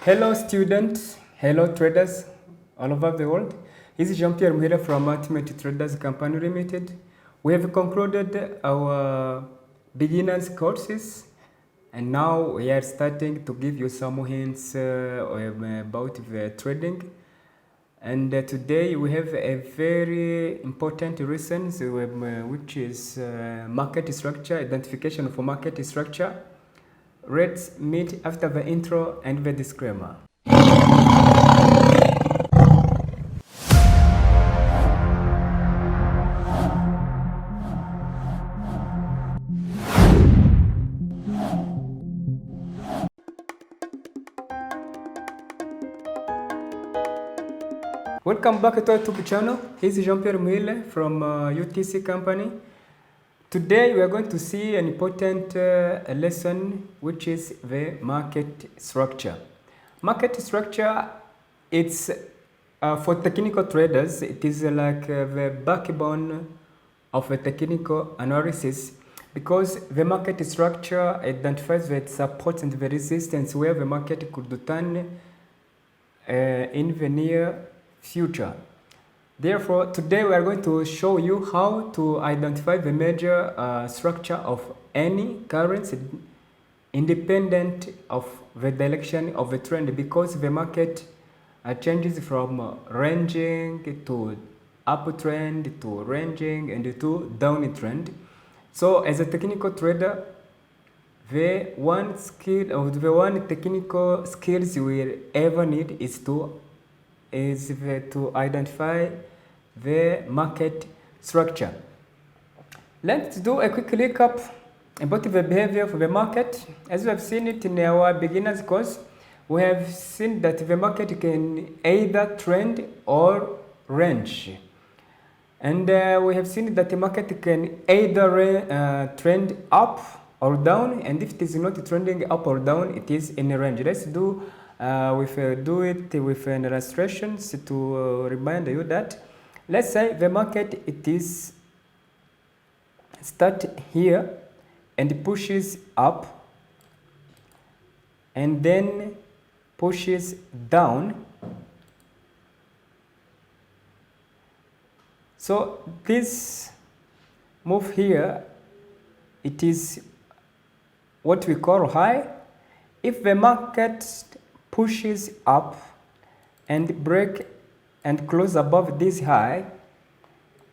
Hello students, hello traders all over the world. This is Jean-Pierre Muhira from Ultimate Traders Company Limited. We have concluded our beginners courses and now we are starting to give you some hints about the trading. And today we have a very important lesson which is market structure, identification for market structure. Let's meet after the intro and the disclaimer. Welcome back to our YouTube channel. This is Jean-Pierre Muhile from UTC company. Today we are going to see an important lesson which is the market structure. Market structure, it's for technical traders, it is like the backbone of a technical analysis because the market structure identifies the support and the resistance where the market could turn in the near future. Therefore, today we are going to show you how to identify the major structure of any currency independent of the direction of the trend, because the market changes from ranging to uptrend to ranging and to downtrend. So as a technical trader, the one technical skills you will ever need is to identify the market structure. Let's do a quick recap about the behavior of the market. As we have seen it in our beginners course, we have seen that the market can either trend or range. And we have seen that the market can either trend up or down, and if it is not trending up or down, it is in a range. Let's do it with an illustration to remind you that, let's say the market, it is start here and pushes up and then pushes down. So this move here, it is what we call high. If the market pushes up and break and close above this high,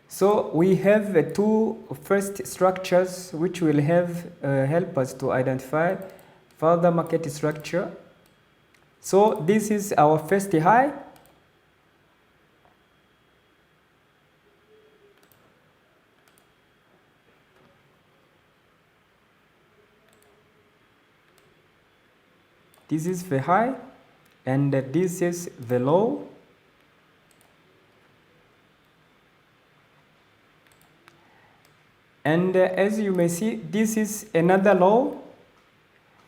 so we have the two first structures which will have help us to identify further market structure. So this is our first high. This is the high and this is the low. And as you may see, this is another low,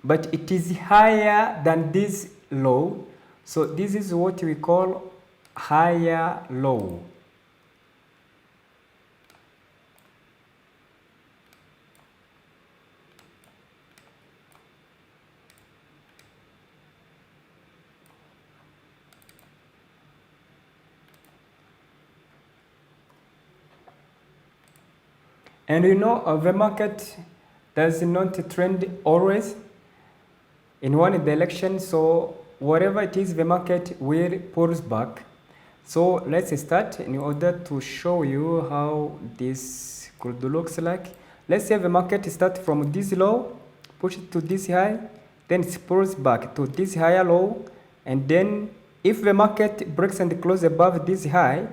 but it is higher than this low. So this is what we call higher low. And you know, the market does not trend always in one direction. So whatever it is, the market will pull back. So let's start in order to show you how this could looks like. Let's say the market starts from this low, push it to this high, then it pulls back to this higher low, and then if the market breaks and closes above this high,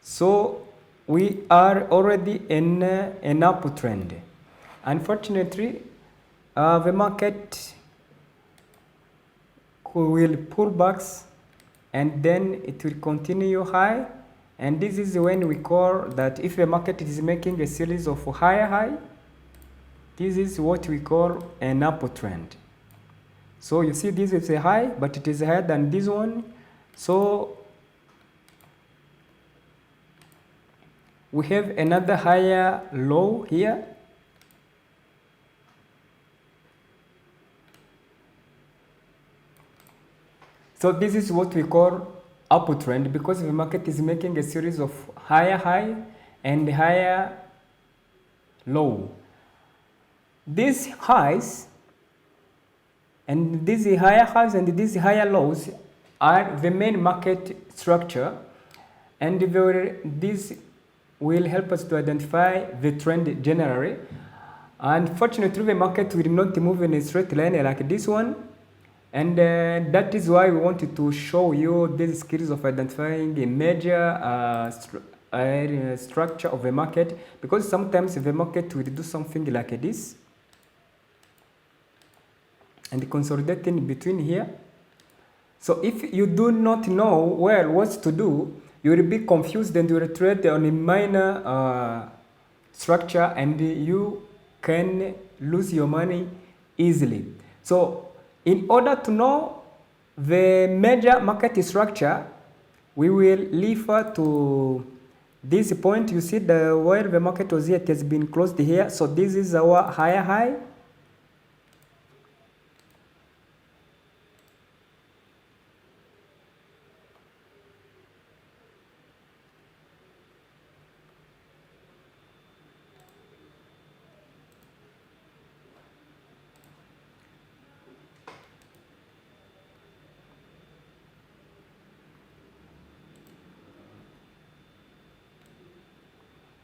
so we are already in an uptrend. Unfortunately, the market will pull back and then it will continue high, and this is when we call that if the market is making a series of higher high, this is what we call an uptrend. So you see this is a high, but it is higher than this one. So we have another higher low here. So this is what we call uptrend, because the market is making a series of higher high and higher low. These highs and these higher highs and these higher lows are the main market structure, and this will help us to identify the trend generally. Unfortunately, the market will not move in a straight line like this one, and that is why we wanted to show you these skills of identifying a major structure of the market, because sometimes the market will do something like this and consolidate in between here. So if you do not know well what to do, you will be confused and you will trade on a minor structure, and you can lose your money easily. So in order to know the major market structure, we will refer to this point. You see where the market was here, it has been closed here. So this is our higher high.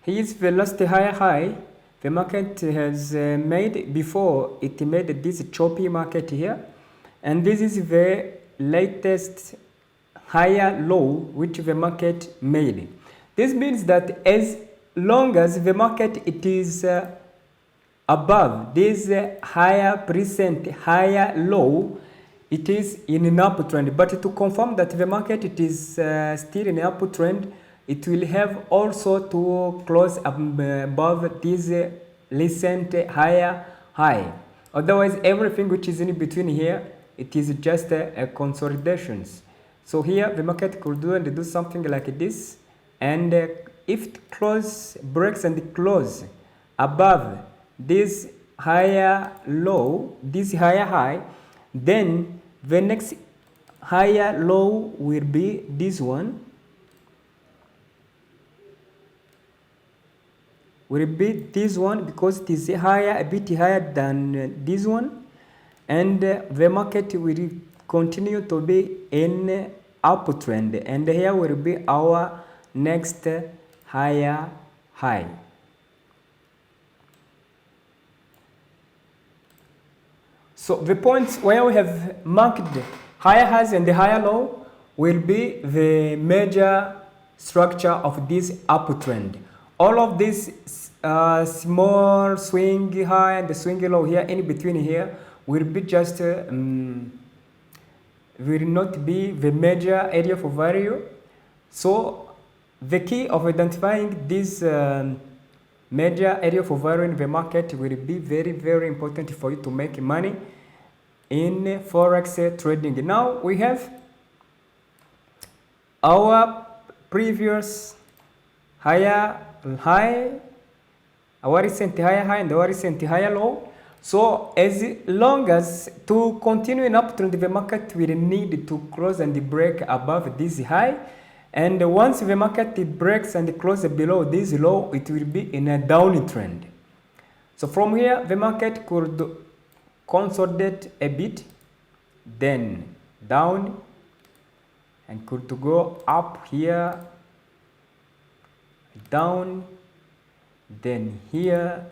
Here's the last higher high the market has made before it made this choppy market here, and this is the latest higher low which the market made. This means that as long as the market it is above this higher recent higher low, it is in an uptrend. But to confirm that the market it is still in an uptrend, it will have also to close above this recent higher high. Otherwise, everything which is in between here, it is just a consolidations. So here the market could do something like this, and if it breaks and close above this higher low, this higher high, then the next higher low will be this one. Will be this one, because it is higher, a bit higher than this one, and the market will continue to be in uptrend, and here will be our next higher high. So the points where we have marked higher highs and the higher low will be the major structure of this uptrend. All of this small swing high and the swing low here in between here will be just will not be the major area for value. So the key of identifying this major area for value in the market will be very, very important for you to make money in forex trading. Now we have our previous higher high, our recent higher high and our recent higher low. So as long as to continue in uptrend, the market will need to close and break above this high, and once the market breaks and closes below this low, it will be in a downtrend. So from here the market could consolidate a bit, then down, and could go up here, down, then here,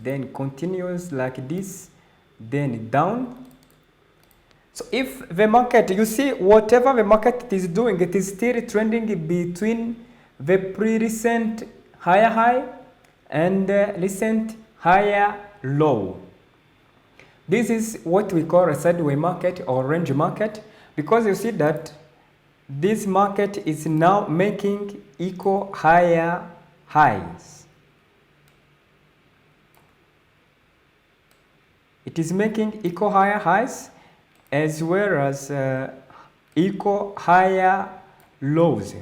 then continues like this, then down. So if the market, you see, whatever the market is doing, it is still trending between the recent higher high and recent higher low. This is what we call a sideways market or range market, because you see that this market is now making equal higher highs. It is making equal higher highs as well as equal higher lows.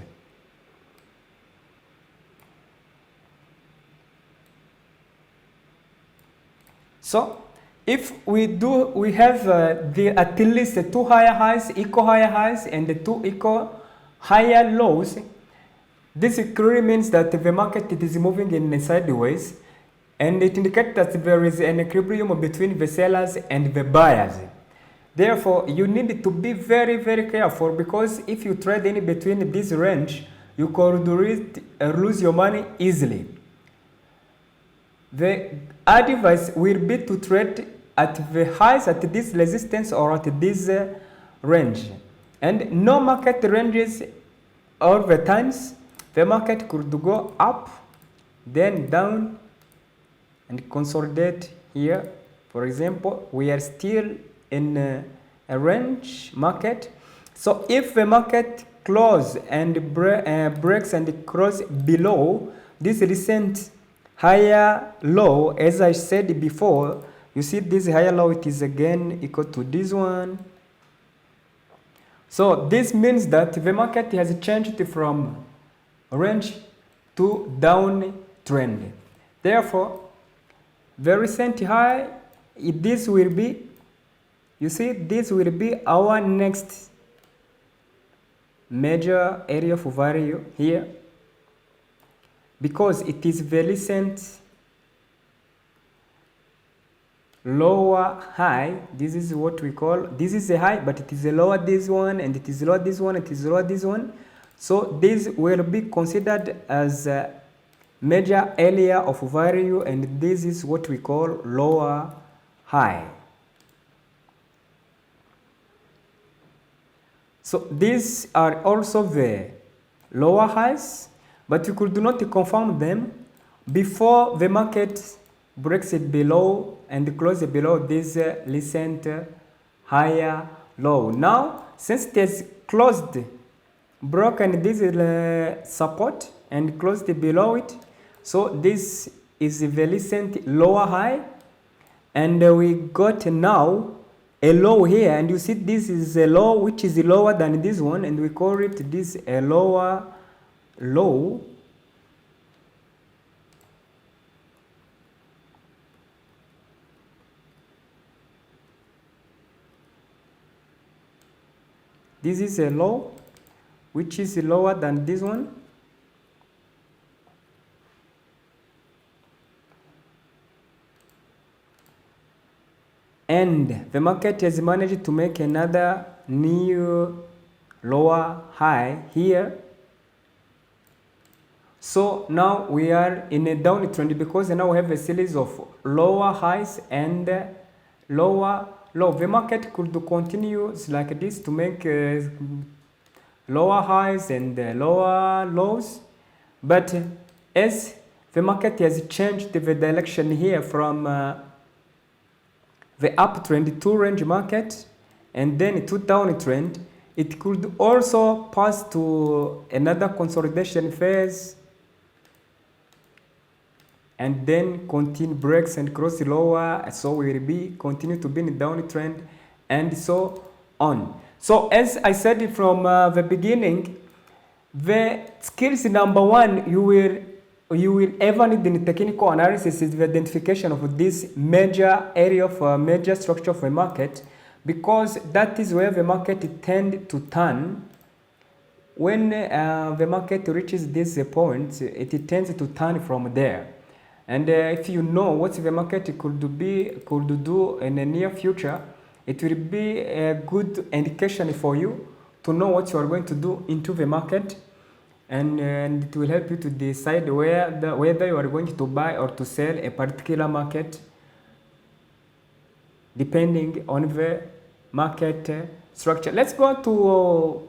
So if we have at least two higher highs, equal higher highs, and the two equal higher lows, this clearly means that the market is moving in sideways, and it indicates that there is an equilibrium between the sellers and the buyers. Therefore, you need to be very, very careful, because if you trade in between this range, you could lose your money easily. The advice will be to trade at the highs, at this resistance, or at this range. And no market ranges all the times. The market could go up, then down, and consolidate here. For example, we are still in a range market. So if the market close and breaks and cross below this recent higher low, as I said before, you see this higher low, it is again equal to this one. So this means that the market has changed from range to downtrend. Therefore, the recent high, this will be, you see, this will be our next major area of value here, because it is the recent lower high. This is what we call, this is a high, but it is a lower this one, and it is lower this one, it is lower this one. So this will be considered as a major area of value, and this is what we call lower high. So these are also the lower highs, but you could not confirm them before the market breaks it below and closes below this recent higher low. Now, since it has closed, broken this support and closed below it, so this is the recent lower high, and we got now a low here, and you see this is a low which is lower than this one, and we call it this a lower low. This is a low which is lower than this one. And the market has managed to make another new lower high here. So now we are in a downtrend, because now we have a series of lower highs and lower low. The market could continue like this to make lower highs and lower lows, but as the market has changed the direction here from the uptrend to range market and then to downtrend, it could also pass to another consolidation phase and then continue breaks and cross lower, so we will be continue to be in downtrend and so on. So as I said from the beginning, the skills number one you will ever need in technical analysis is the identification of this major area of major structure of a market, because that is where the market tend to turn. When the market reaches this point, it tends to turn from there. And if you know what the market could do in the near future, it will be a good indication for you to know what you are going to do into the market, and it will help you to decide whether you are going to buy or to sell a particular market, depending on the market structure. Let's go to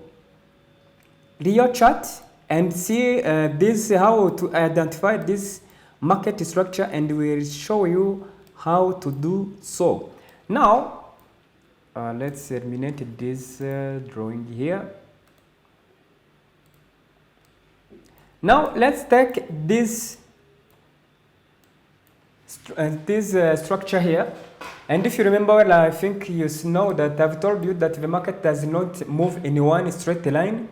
Rio chart and see how to identify this market structure, and we'll show you how to do so. Now let's eliminate this drawing here. Now let's take this structure here, and if you remember, I think you know that I've told you that the market does not move in one straight line.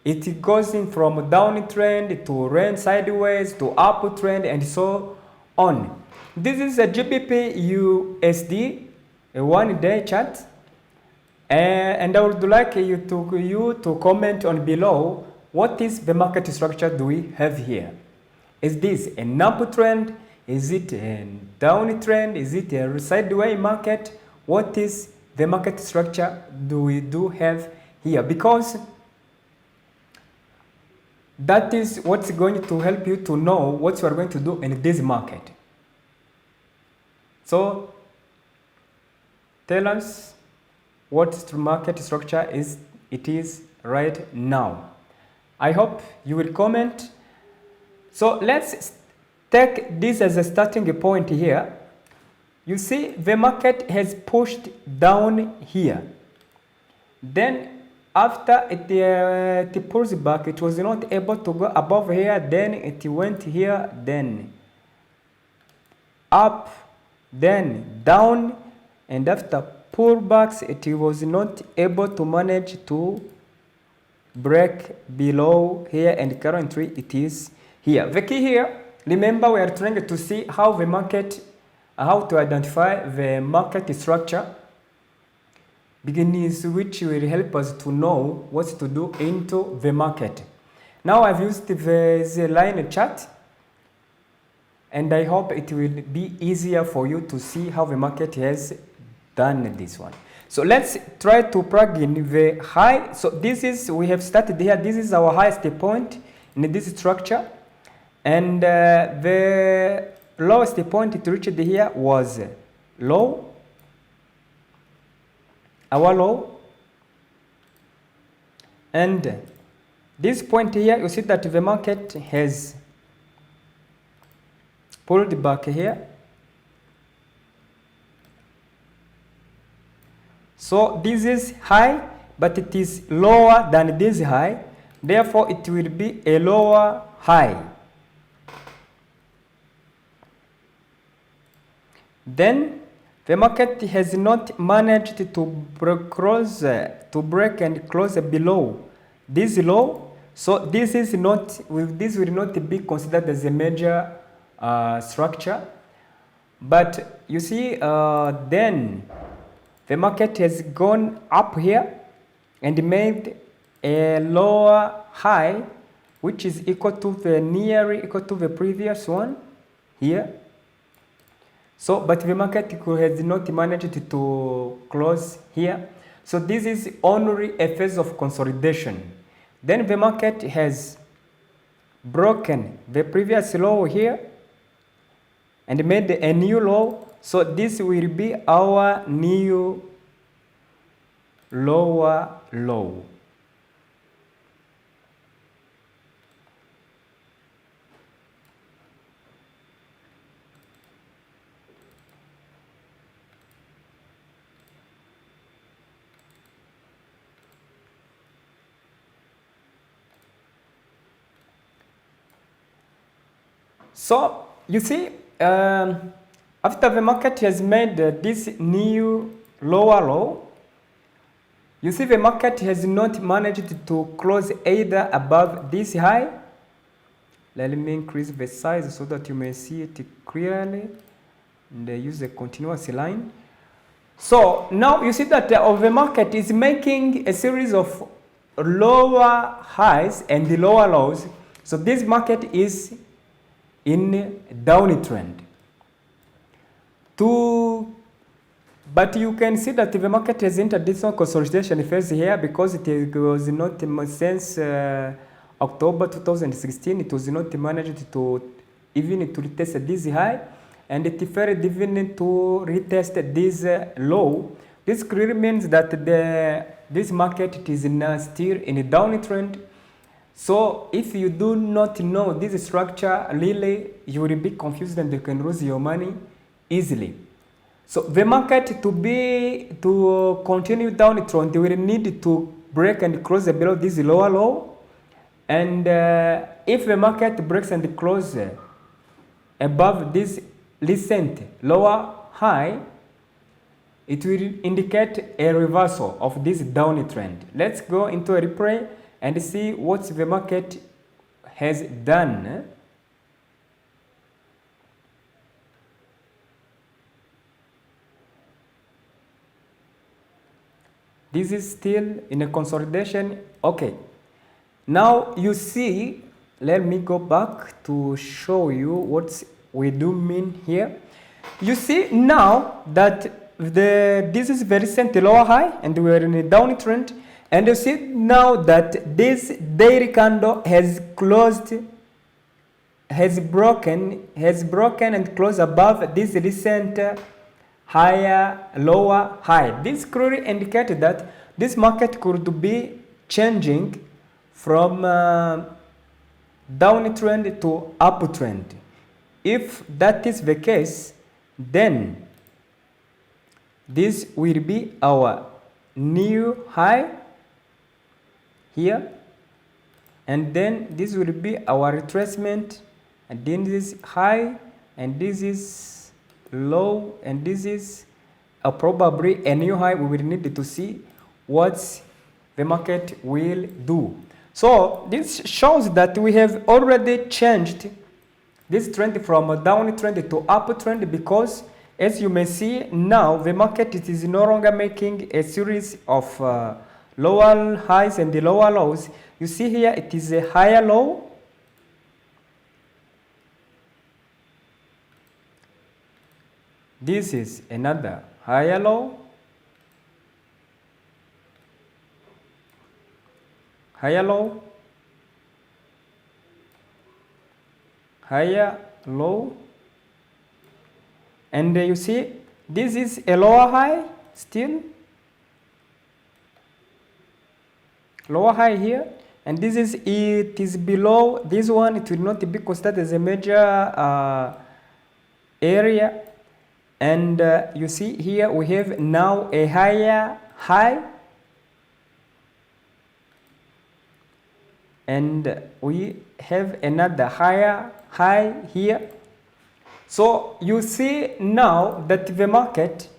It goes in from downtrend to range sideways to uptrend and so on. This is a GBP USD a 1-day chart, and I would like you to comment on below, what is the market structure do we have here? Is this an uptrend? Is it a downtrend? Is it a sideways market? What is the market structure do we have here? Because that is what's going to help you to know what you are going to do in this market. So tell us what the market structure is right now. I hope you will comment. So let's take this as a starting point here. You see the market has pushed down here. Then after it pulls back, it was not able to go above here. Then it went here, then up, then down, and after pullbacks, it was not able to manage to break below here, and currently it is here. The key here, remember, we are trying to see how to identify the market structure, beginnings, which will help us to know what to do into the market. Now I've used the line chart, and I hope it will be easier for you to see how the market has done this one. So let's try to plug in the high. So this is, we have started here, this is our highest point in this structure, and the lowest point it reached here was low, our low, and this point here, you see that the market has pulled back here. So this is high, but it is lower than this high, therefore it will be a lower high. Then the market has not managed to break and close below this low. So this is not, this will not be considered as a major structure. But you see, then the market has gone up here and made a lower high, which is equal to nearly equal to the previous one here. So, but the market has not managed to close here. So this is only a phase of consolidation. Then the market has broken the previous low here and made a new low. So this will be our new lower low. So you see, after the market has made this new lower low, you see the market has not managed to close either above this high. Let me increase the size so that you may see it clearly, and use a continuous line. So now you see that the market is making a series of lower highs and the lower lows. So this market is in downtrend. But you can see that the market has entered this consolidation phase here, because it was not since October 2016, it was not managed to even to retest this high, and it failed even to retest this low. This clearly means that this market is still in a downtrend. So if you do not know this structure, really you will be confused and you can lose your money easily. So the market to continue downtrend, they will need to break and close below this lower low. And if the market breaks and closes above this recent lower high, it will indicate a reversal of this downtrend. Let's go into a replay and see what the market has done. This is still in a consolidation. Okay. Now you see, let me go back to show you what we do mean here. You see now that this is very recent lower high and we are in a downtrend, and you see now that this daily candle has broken and closed above this recent higher lower high. This clearly indicated that this market could be changing from downtrend to uptrend. If that is the case, then this will be our new high here, and then this will be our retracement, and then this is high, and this is low, and this is probably a new high. We will need to see what the market will do. So this shows that we have already changed this trend from a downtrend to uptrend, because as you may see now, the market is no longer making a series of lower highs and the lower lows. You see here it is a higher low, this is another higher low, higher low, higher low, and you see this is a lower high, still lower high here, and this is, it is below this one. It will not be considered as a major area, and you see here we have now a higher high, and we have another higher high here. So you see now that the market,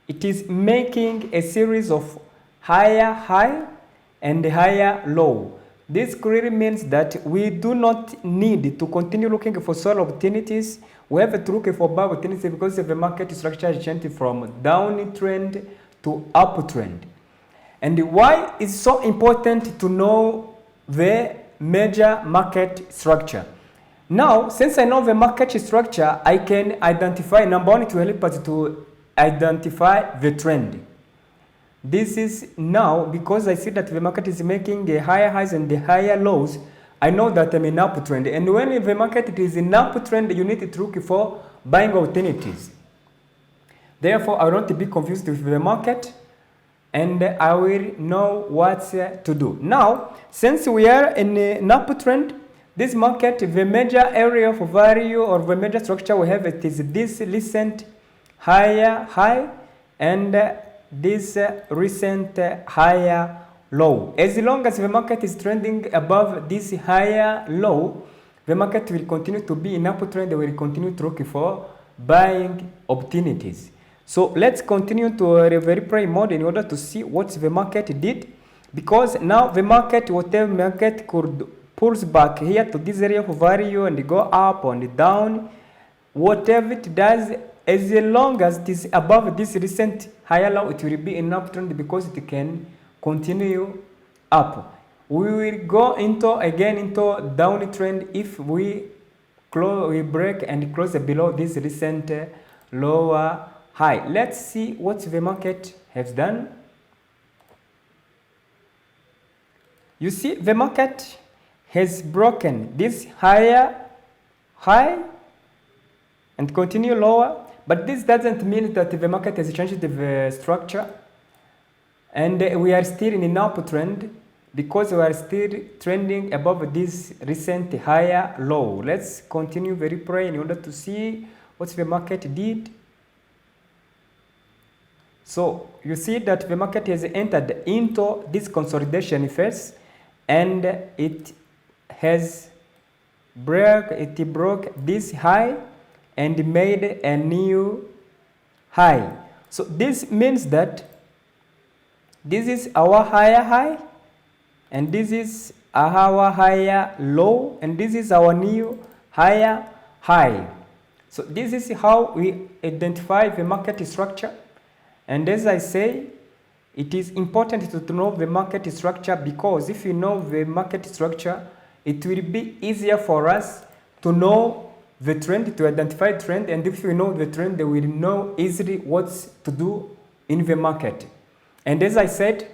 it is making a series of higher high and higher low. This clearly means that we do not need to continue looking for sell opportunities. We have to look for buy opportunities, because the market structure is changing from downtrend to uptrend. And why is so important to know the major market structure? Now, since I know the market structure, I can identify, number one, to help us to identify the trend. This is now, because I see that the market is making the higher highs and the higher lows, I know that I'm in uptrend. And when the market is in uptrend, you need to look for buying opportunities. Therefore, I don't be confused with the market, and I will know what to do. Now, since we are in an uptrend, this market, the major area of value or the major structure we have, it is this recent higher high and this recent higher low. As long as the market is trending above this higher low, the market will continue to be in uptrend. They will continue to look for buying opportunities. So let's continue to a replay mode in order to see what the market did, because now the market, whatever market could pulls back here to this area of value and go up and down, whatever it does, as long as it is above this recent higher low, it will be an uptrend, because it can continue up. We will go again into downtrend if we break and close below this recent lower high. Let's see what the market has done. You see the market has broken this higher high and continue lower, but this doesn't mean that the market has changed the structure, and we are still in an uptrend, because we are still trending above this recent higher low. Let's continue the replay in order to see what the market did. So you see that the market has entered into this consolidation phase, and it broke this high and made a new high. So this means that this is our higher high, and this is our higher low, and this is our new higher high. So this is how we identify the market structure. And as I say, it is important to know the market structure, because if you know the market structure, it will be easier for us to know the trend, to identify trend, and if we know the trend, we will know easily what to do in the market. And as I said,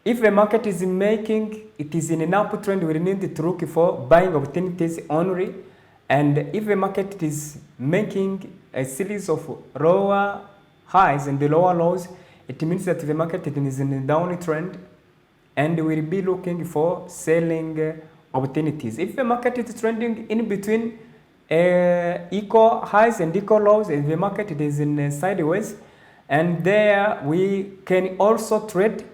if the market is making, it is in an uptrend, we need to look for buying opportunities only. And if the market is making a series of lower highs and the lower lows, it means that the market is in a downtrend, and we will be looking for selling opportunities. If the market is trending in between equal highs and equal lows, and the market is in sideways, and there we can also trade,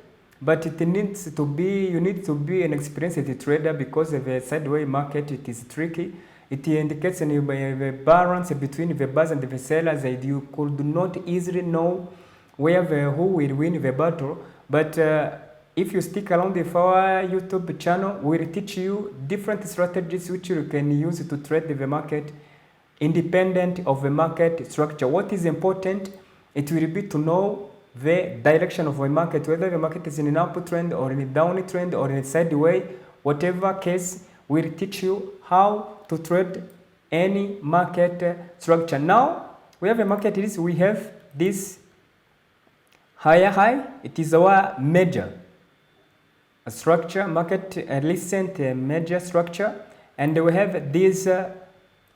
but it needs to be, you need to be an experienced trader, because of the sideways market, it is tricky. It indicates a balance between the buyers and the sellers, and you could not easily know who will win the battle. But if you stick around with our YouTube channel, we'll teach you different strategies which you can use to trade the market independent of the market structure. What is important, it will be to know the direction of the market, whether the market is in an uptrend or in a downtrend or in a sideways. Whatever case, we'll teach you how to trade any market structure. Now, we have a market list. We have this higher high. It is our major structure, market recent major structure, and we have this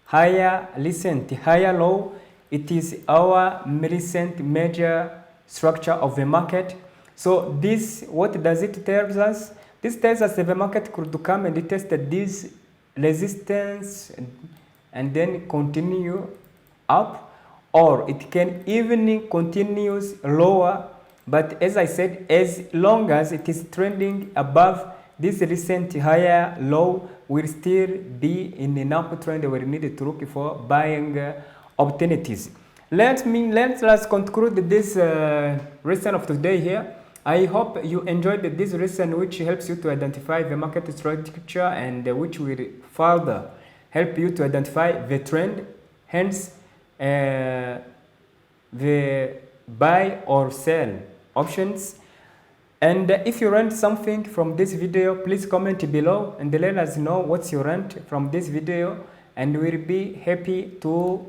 higher recent higher low. It is our recent major structure of the market. So this, what does it tell us? This tells us that the market could come and test this resistance and then continue up, or it can even continue lower. But as I said, as long as it is trending above this recent higher low, will still be in an uptrend where we need to look for buying opportunities. Let us conclude this lesson of today here. I hope you enjoyed this lesson, which helps you to identify the market structure and which will further help you to identify the trend, hence the buy or sell options. And if you learned something from this video, please comment below and let us know what you learned from this video, and we'll be happy to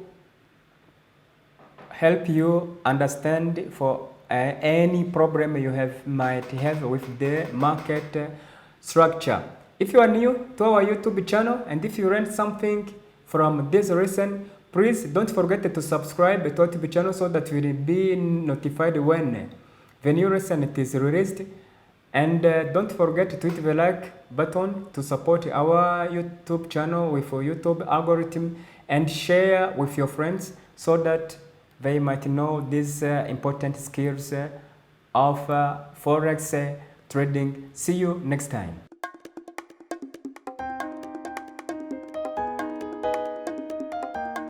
help you understand for any problem you might have with the market structure. If you are new to our YouTube channel, and if you learned something from this lesson, please don't forget to subscribe to our YouTube channel so that you will be notified when the new lesson is released. And don't forget to hit the like button to support our YouTube channel with our YouTube algorithm, and share with your friends so that they might know these important skills of Forex trading. See you next time.